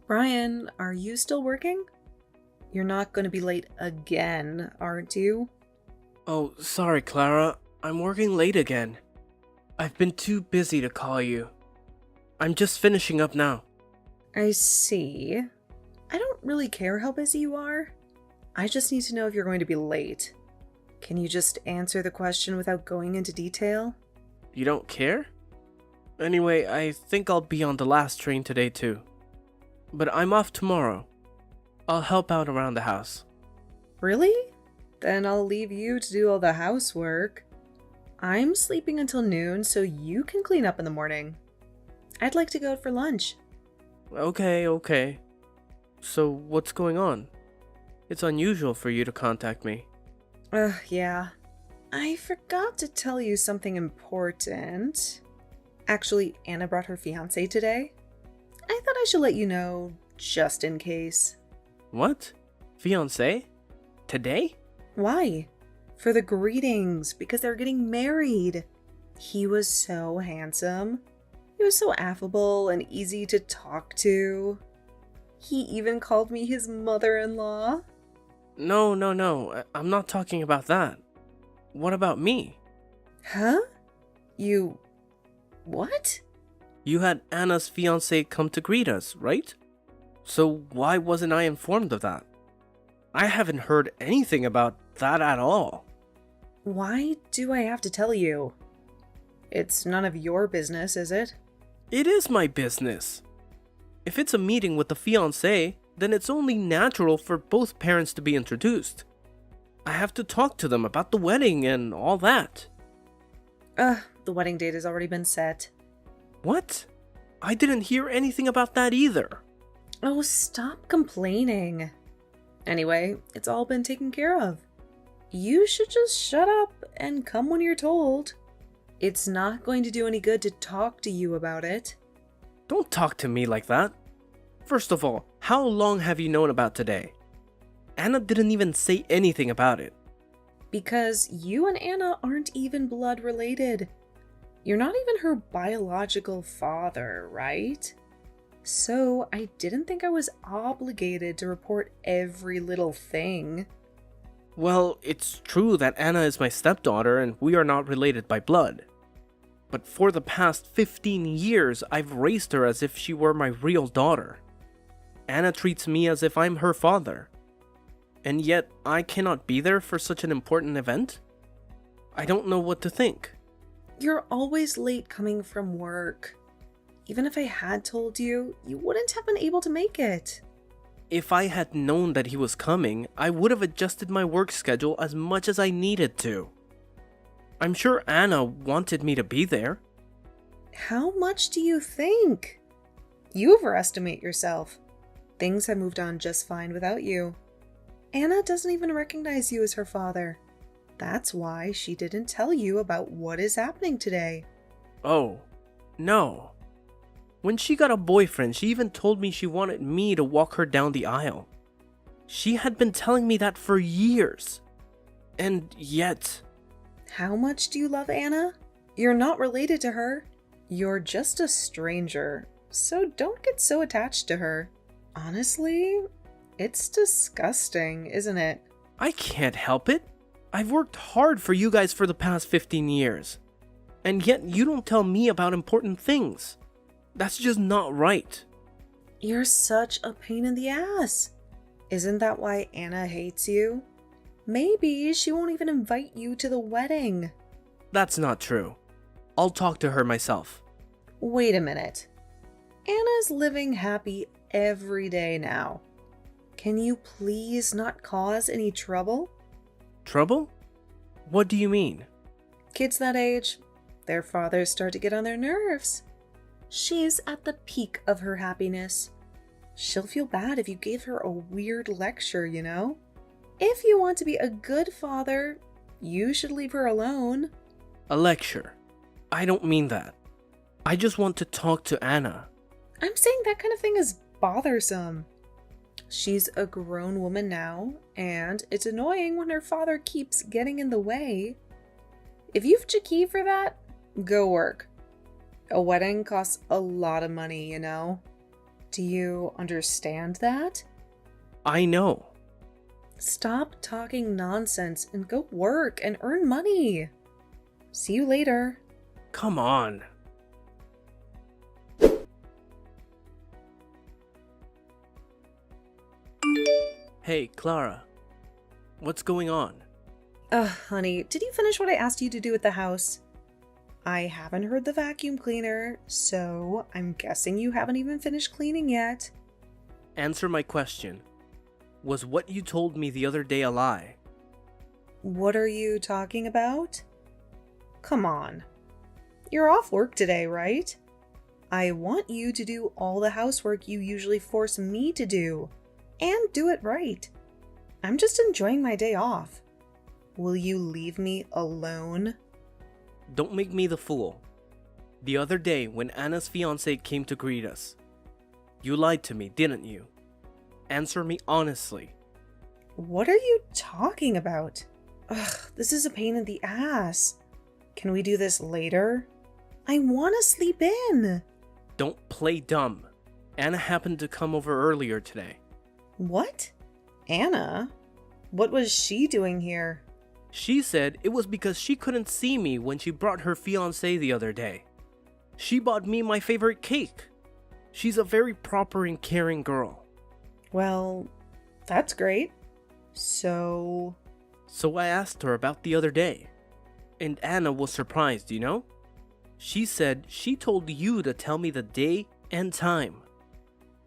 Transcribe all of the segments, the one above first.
Brian, are you still working? You're not going to be late again, aren't you? Oh, sorry, Clara. I'm working late again. I've been too busy to call you. I'm just finishing up now. I see. I don't really care how busy you are. I just need to know if you're going to be late. Can you just answer the question without going into detail? You don't care? Anyway, I think I'll be on the last train today too. But I'm off tomorrow. I'll help out around the house. Really? Then I'll leave you to do all the housework. I'm sleeping until noon so you can clean up in the morning. I'd like to go out for lunch. Okay. So what's going on? It's unusual for you to contact me. Yeah. I forgot to tell you something important. Actually, Anna brought her fiancé today. I thought I should let you know, just in case. What? Fiancé? Today? Why? For the greetings, because they're getting married. He was so handsome. He was so affable and easy to talk to. He even called me his mother-in-law. No. I'm not talking about that. What about me? Huh? You... what? You had Anna's fiancé come to greet us, right? So why wasn't I informed of that? I haven't heard anything about that at all. Why do I have to tell you? It's none of your business, is it? It is my business. If it's a meeting with the fiancé, then it's only natural for both parents to be introduced. I have to talk to them about the wedding and all that. The wedding date has already been set. What? I didn't hear anything about that either. Oh, stop complaining. Anyway, it's all been taken care of. You should just shut up and come when you're told. It's not going to do any good to talk to you about it. Don't talk to me like that. First of all, how long have you known about today? Anna didn't even say anything about it. Because you and Anna aren't even blood related. You're not even her biological father, right? So I didn't think I was obligated to report every little thing. Well, it's true that Anna is my stepdaughter and we are not related by blood. But for the past 15 years, I've raised her as if she were my real daughter. Anna treats me as if I'm her father. And yet, I cannot be there for such an important event? I don't know what to think. You're always late coming from work. Even if I had told you, you wouldn't have been able to make it. If I had known that he was coming, I would have adjusted my work schedule as much as I needed to. I'm sure Anna wanted me to be there. How much do you think? You overestimate yourself. Things have moved on just fine without you. Anna doesn't even recognize you as her father. That's why she didn't tell you about what is happening today. Oh, no. When she got a boyfriend, she even told me she wanted me to walk her down the aisle. She had been telling me that for years. And yet... How much do you love Anna? You're not related to her. You're just a stranger, so don't get so attached to her. Honestly, it's disgusting, isn't it? I can't help it. I've worked hard for you guys for the past 15 years. And yet you don't tell me about important things. That's just not right. You're such a pain in the ass. Isn't that why Anna hates you? Maybe she won't even invite you to the wedding. That's not true. I'll talk to her myself. Wait a minute. Anna's living happy every day now. Can you please not cause any trouble? Trouble? What do you mean? Kids that age, their fathers start to get on their nerves. She's at the peak of her happiness. She'll feel bad if you gave her a weird lecture, you know? If you want to be a good father, you should leave her alone. A lecture? I don't mean that. I just want to talk to Anna. I'm saying that kind of thing is bothersome. She's a grown woman now, and it's annoying when her father keeps getting in the way. If you've Chiki for that, go work. A wedding costs a lot of money, you know? Do you understand that? I know. Stop talking nonsense and go work and earn money. See you later. Come on. Hey, Clara. What's going on? Honey, did you finish what I asked you to do at the house? I haven't heard the vacuum cleaner, so I'm guessing you haven't even finished cleaning yet. Answer my question. Was what you told me the other day a lie? What are you talking about? Come on. You're off work today, right? I want you to do all the housework you usually force me to do, and do it right. I'm just enjoying my day off. Will you leave me alone? Don't make me the fool. The other day when Anna's fiancé came to greet us, you lied to me, didn't you? Answer me honestly. What are you talking about? Ugh, this is a pain in the ass. Can we do this later? I want to sleep in. Don't play dumb. Anna happened to come over earlier today. What? Anna? What was she doing here? She said it was because she couldn't see me when she brought her fiancé the other day. She bought me my favorite cake. She's a very proper and caring girl. Well, that's great. So I asked her about the other day. And Anna was surprised, you know? She said she told you to tell me the day and time.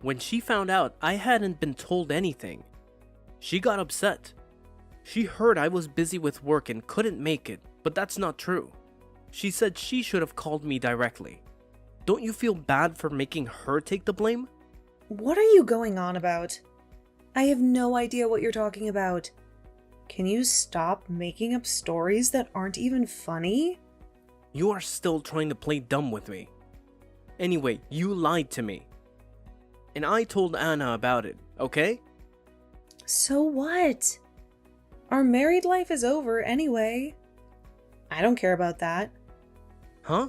When she found out I hadn't been told anything, she got upset. She heard I was busy with work and couldn't make it, but that's not true. She said she should have called me directly. Don't you feel bad for making her take the blame? what are you going on about? I have no idea what you're talking about. Can you stop making up stories that aren't even funny? You are still trying to play dumb with me. Anyway, you lied to me. And I told Anna about it, okay? So what? Our married life is over anyway. I don't care about that. Huh?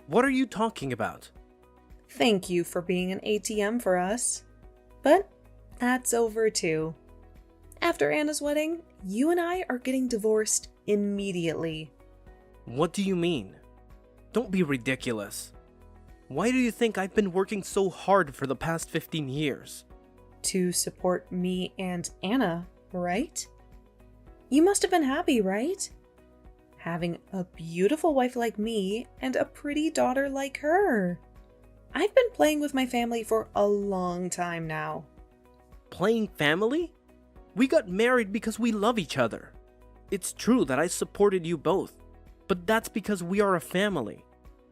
What are you talking about? Thank you for being an ATM for us. But that's over too. After Anna's wedding, you and I are getting divorced immediately. What do you mean? Don't be ridiculous. Why do you think I've been working so hard for the past 15 years? To support me and Anna, right? You must have been happy, right? Having a beautiful wife like me and a pretty daughter like her. I've been playing with my family for a long time now. Playing family? We got married because we love each other. It's true that I supported you both, but that's because we are a family,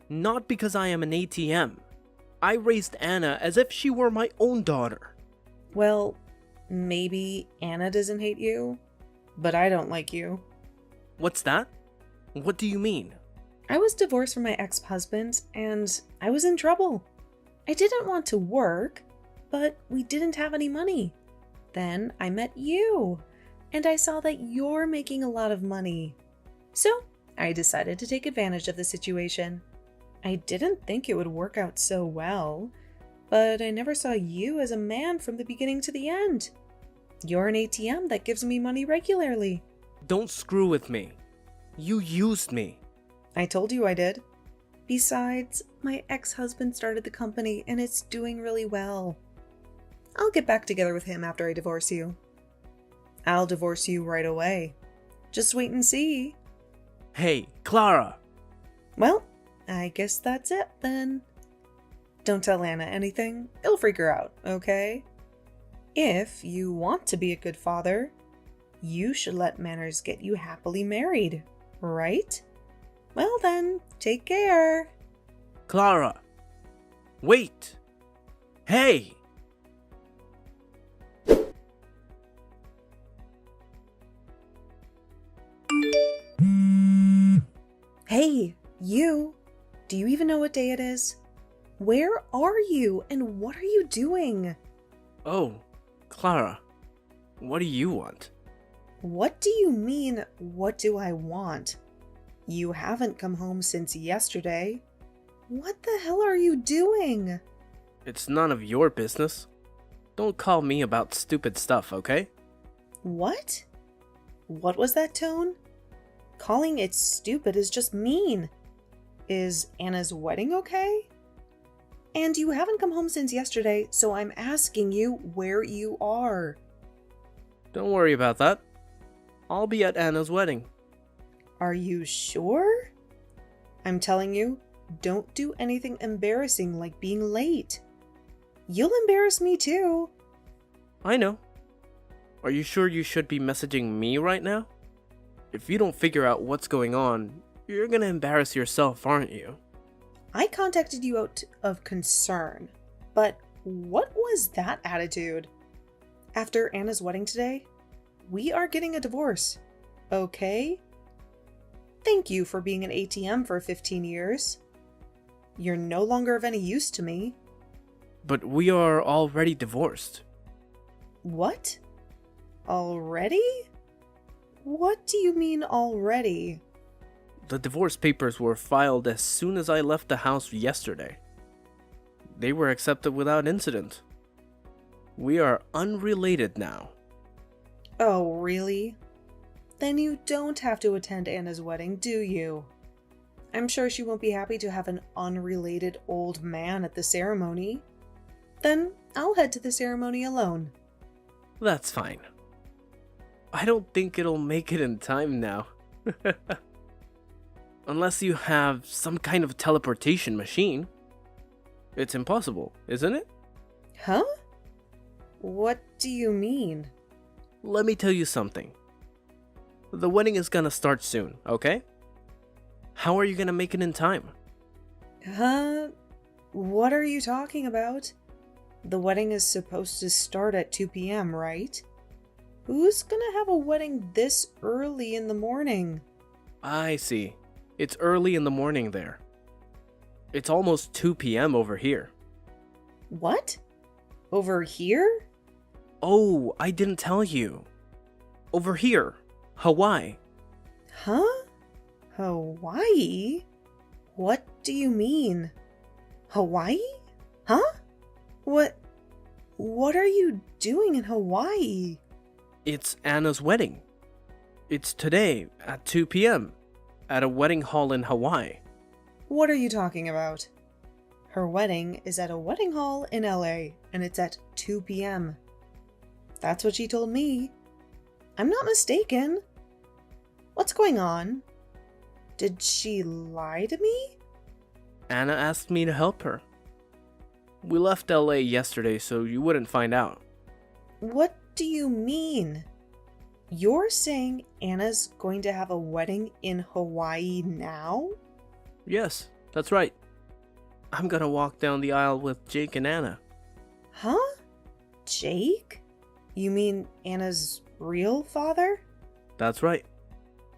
not because I am an ATM. I raised Anna as if she were my own daughter. Well, maybe Anna doesn't hate you, but I don't like you. What's that? What do you mean? I was divorced from my ex-husband, and I was in trouble. I didn't want to work, but we didn't have any money. Then I met you, and I saw that you're making a lot of money. So I decided to take advantage of the situation. I didn't think it would work out so well, but I never saw you as a man from the beginning to the end. You're an ATM that gives me money regularly. Don't screw with me. You used me. I told you I did. Besides, my ex-husband started the company and it's doing really well. I'll get back together with him after I divorce you. I'll divorce you right away. Just wait and see. Hey, Clara! Well, I guess that's it then. Don't tell Anna anything. It'll freak her out, okay? If you want to be a good father, you should let manners get you happily married, right? Well then, take care. Clara! Wait! Hey! Hey, you! Do you even know what day it is? Where are you and what are you doing? Oh, Clara. What do you want? What do you mean, what do I want? You haven't come home since yesterday. What the hell are you doing? It's none of your business. Don't call me about stupid stuff, okay? What? What was that tone? Calling it stupid is just mean. Is Anna's wedding okay? And you haven't come home since yesterday, so I'm asking you where you are. Don't worry about that. I'll be at Anna's wedding. Are you sure? I'm telling you, don't do anything embarrassing like being late. You'll embarrass me too. I know. Are you sure you should be messaging me right now? If you don't figure out what's going on, you're gonna embarrass yourself, aren't you? I contacted you out of concern, but what was that attitude? After Anna's wedding today, we are getting a divorce, okay? Thank you for being an ATM for 15 years. You're no longer of any use to me. But we are already divorced. What? Already? What do you mean already? The divorce papers were filed as soon as I left the house yesterday. They were accepted without incident. We are unrelated now. Oh, really? Then you don't have to attend Anna's wedding, do you? I'm sure she won't be happy to have an unrelated old man at the ceremony. Then I'll head to the ceremony alone. That's fine. I don't think it'll make it in time now. Unless you have some kind of teleportation machine. It's impossible, isn't it? Huh? What do you mean? Let me tell you something. The wedding is gonna start soon, okay? How are you gonna make it in time? Huh? What are you talking about? The wedding is supposed to start at 2 p.m., right? Who's gonna have a wedding this early in the morning? I see. It's early in the morning there. It's almost 2 p.m. over here. What? Over here? Oh, I didn't tell you. Over here, Hawaii. Huh? Hawaii? What do you mean? Hawaii? Huh? What are you doing in Hawaii? It's Anna's wedding. It's today at 2 p.m. at a wedding hall in Hawaii. What are you talking about? Her wedding is at a wedding hall in LA, and it's at 2 p.m. That's what she told me. I'm not mistaken. What's going on? Did she lie to me? Anna asked me to help her. We left LA yesterday so you wouldn't find out. What do you mean? You're saying Anna's going to have a wedding in Hawaii now? Yes, that's right. I'm gonna walk down the aisle with Jake and Anna. Huh? Jake? You mean Anna's real father? That's right.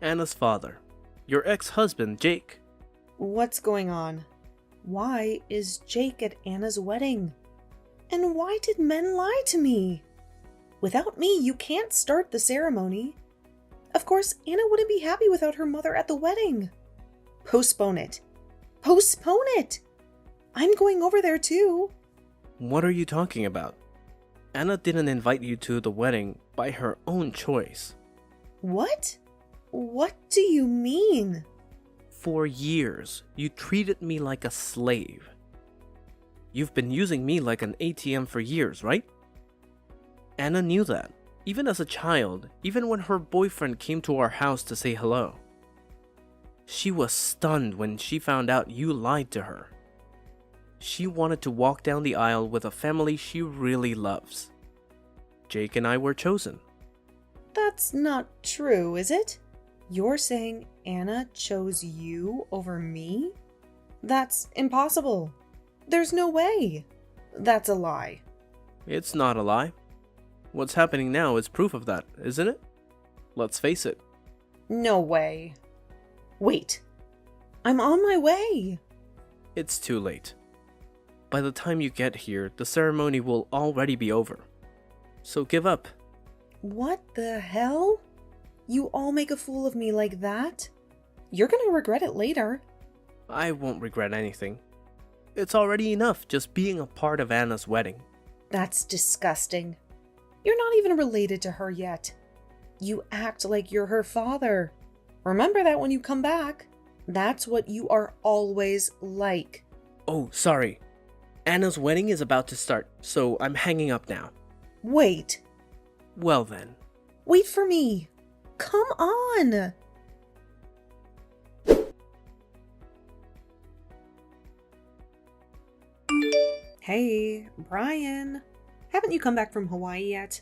Anna's father. Your ex-husband, Jake. What's going on? Why is Jake at Anna's wedding? And why did men lie to me? Without me, you can't start the ceremony. Of course, Anna wouldn't be happy without her mother at the wedding. Postpone it. Postpone it! I'm going over there too. What are you talking about? Anna didn't invite you to the wedding by her own choice. What? What do you mean? For years, you treated me like a slave. You've been using me like an ATM for years, right? Anna knew that, even as a child, even when her boyfriend came to our house to say hello. She was stunned when she found out you lied to her. She wanted to walk down the aisle with a family she really loves. Jake and I were chosen. That's not true, is it? You're saying Anna chose you over me? That's impossible. There's no way. That's a lie. It's not a lie. What's happening now is proof of that, isn't it? Let's face it. No way. Wait. I'm on my way. It's too late. By the time you get here, the ceremony will already be over. So give up. What the hell? You all make a fool of me like that? You're gonna regret it later. I won't regret anything. It's already enough just being a part of Anna's wedding. That's disgusting. You're not even related to her yet. You act like you're her father. Remember that when you come back. That's what you are always like. Oh, sorry. Anna's wedding is about to start, so I'm hanging up now. Wait. Well then. Wait for me. Come on. Hey, Brian. Haven't you come back from Hawaii yet?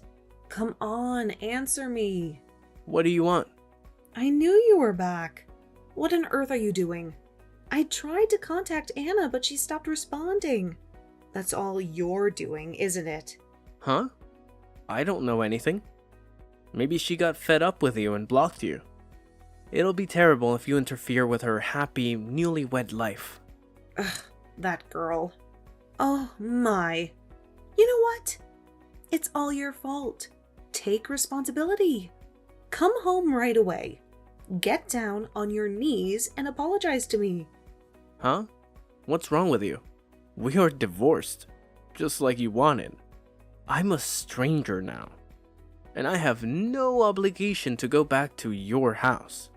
Come on, answer me. What do you want? I knew you were back. What on earth are you doing? I tried to contact Anna, but she stopped responding. That's all you're doing, isn't it? Huh? I don't know anything. Maybe she got fed up with you and blocked you. It'll be terrible if you interfere with her happy, newlywed life. Ugh, that girl. Oh my. You know what? It's all your fault. Take responsibility. Come home right away. Get down on your knees and apologize to me. Huh? What's wrong with you? We are divorced, just like you wanted. I'm a stranger now, and I have no obligation to go back to your house.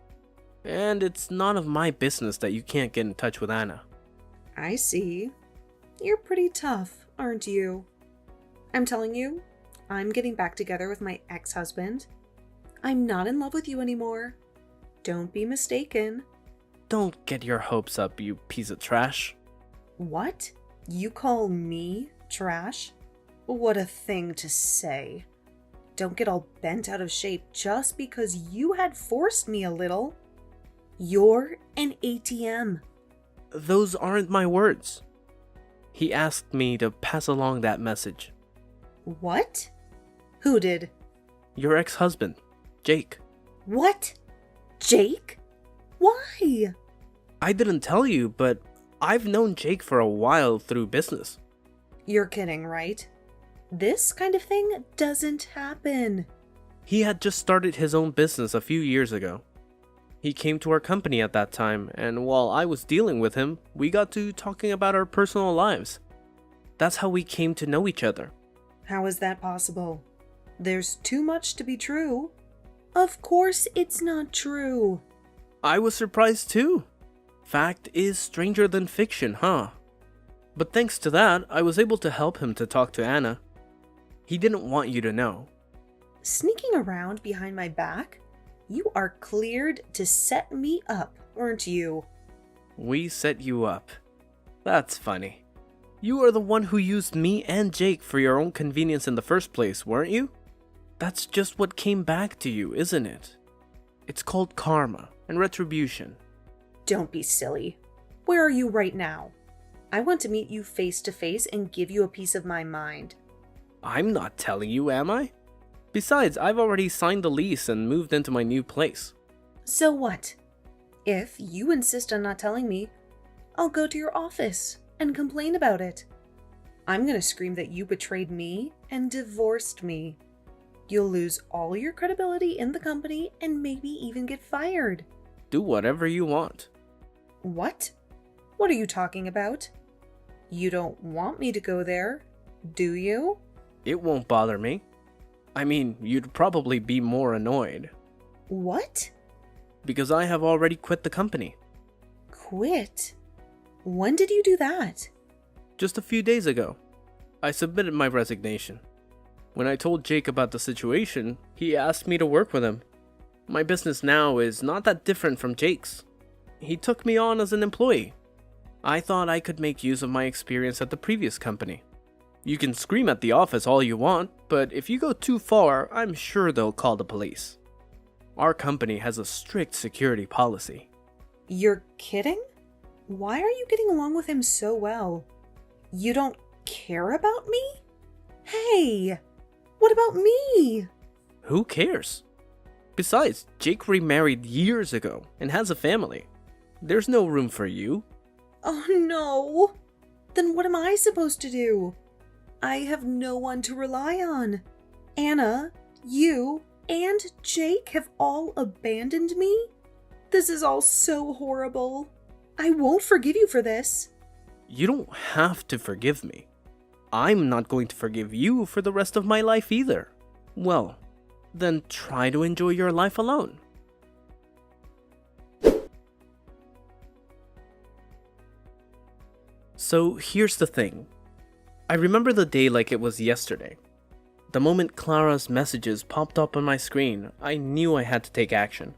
And it's none of my business that you can't get in touch with Anna. I see. You're pretty tough, aren't you? I'm telling you, I'm getting back together with my ex-husband. I'm not in love with you anymore. Don't be mistaken. Don't get your hopes up, you piece of trash. What? You call me trash? What a thing to say. Don't get all bent out of shape just because you had forced me a little. You're an ATM. Those aren't my words. He asked me to pass along that message. What? Who did? Your ex-husband, Jake. What? Jake? Why? I didn't tell you, but I've known Jake for a while through business. You're kidding, right? This kind of thing doesn't happen. He had just started his own business a few years ago. He came to our company at that time, and while I was dealing with him, we got to talking about our personal lives. That's how we came to know each other. How is that possible? There's too much to be true. Of course it's not true. I was surprised too. Fact is stranger than fiction, huh? But thanks to that, I was able to help him to talk to Anna. He didn't want you to know. Sneaking around behind my back? You are cleared to set me up, weren't you? We set you up. That's funny. You are the one who used me and Jake for your own convenience in the first place, weren't you? That's just what came back to you, isn't it? It's called karma and retribution. Don't be silly. Where are you right now? I want to meet you face to face and give you a piece of my mind. I'm not telling you, am I? Besides, I've already signed the lease and moved into my new place. So what? If you insist on not telling me, I'll go to your office and complain about it. I'm gonna scream that you betrayed me and divorced me. You'll lose all your credibility in the company and maybe even get fired. Do whatever you want. What? What are you talking about? You don't want me to go there, do you? It won't bother me. I mean, you'd probably be more annoyed. What? Because I have already quit the company. Quit? When did you do that? Just a few days ago. I submitted my resignation. When I told Jake about the situation, he asked me to work with him. My business now is not that different from Jake's. He took me on as an employee. I thought I could make use of my experience at the previous company. You can scream at the office all you want, but if you go too far, I'm sure they'll call the police. Our company has a strict security policy. You're kidding? Why are you getting along with him so well? You don't care about me? Hey, what about me? Who cares? Besides, Jake remarried years ago and has a family. There's no room for you. Oh no! Then what am I supposed to do? I have no one to rely on. Anna, you, and Jake have all abandoned me? This is all so horrible. I won't forgive you for this. You don't have to forgive me. I'm not going to forgive you for the rest of my life either. Well, then try to enjoy your life alone. So here's the thing. I remember the day like it was yesterday. The moment Clara's messages popped up on my screen, I knew I had to take action.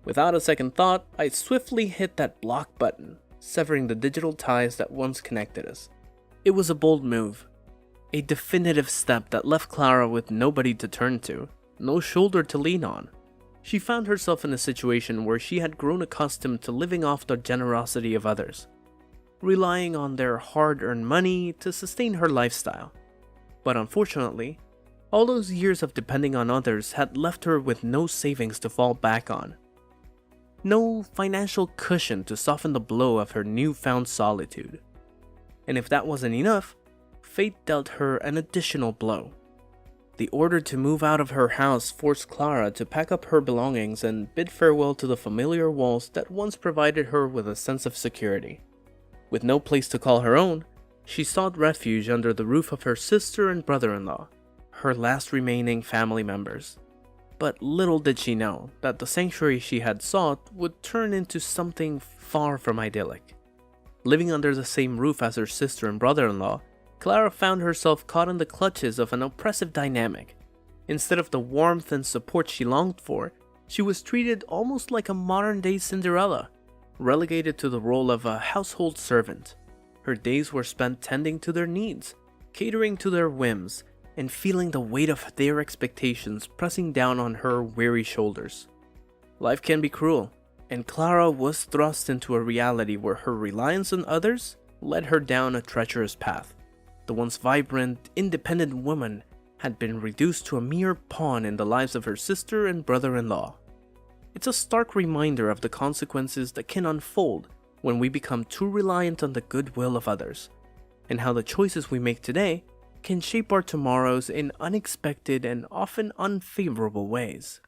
Without a second thought, I swiftly hit that block button, severing the digital ties that once connected us. It was a bold move. A definitive step that left Clara with nobody to turn to, no shoulder to lean on. She found herself in a situation where she had grown accustomed to living off the generosity of others, relying on their hard-earned money to sustain her lifestyle. But unfortunately, all those years of depending on others had left her with no savings to fall back on. No financial cushion to soften the blow of her newfound solitude. And if that wasn't enough, fate dealt her an additional blow. The order to move out of her house forced Clara to pack up her belongings and bid farewell to the familiar walls that once provided her with a sense of security. With no place to call her own, she sought refuge under the roof of her sister and brother-in-law, her last remaining family members. But little did she know that the sanctuary she had sought would turn into something far from idyllic. Living under the same roof as her sister and brother-in-law, Clara found herself caught in the clutches of an oppressive dynamic. Instead of the warmth and support she longed for, she was treated almost like a modern-day Cinderella, relegated to the role of a household servant. Her days were spent tending to their needs, catering to their whims, and feeling the weight of their expectations pressing down on her weary shoulders. Life can be cruel, and Clara was thrust into a reality where her reliance on others led her down a treacherous path. The once vibrant, independent woman had been reduced to a mere pawn in the lives of her sister and brother-in-law. It's a stark reminder of the consequences that can unfold when we become too reliant on the goodwill of others, and how the choices we make today can shape our tomorrows in unexpected and often unfavorable ways.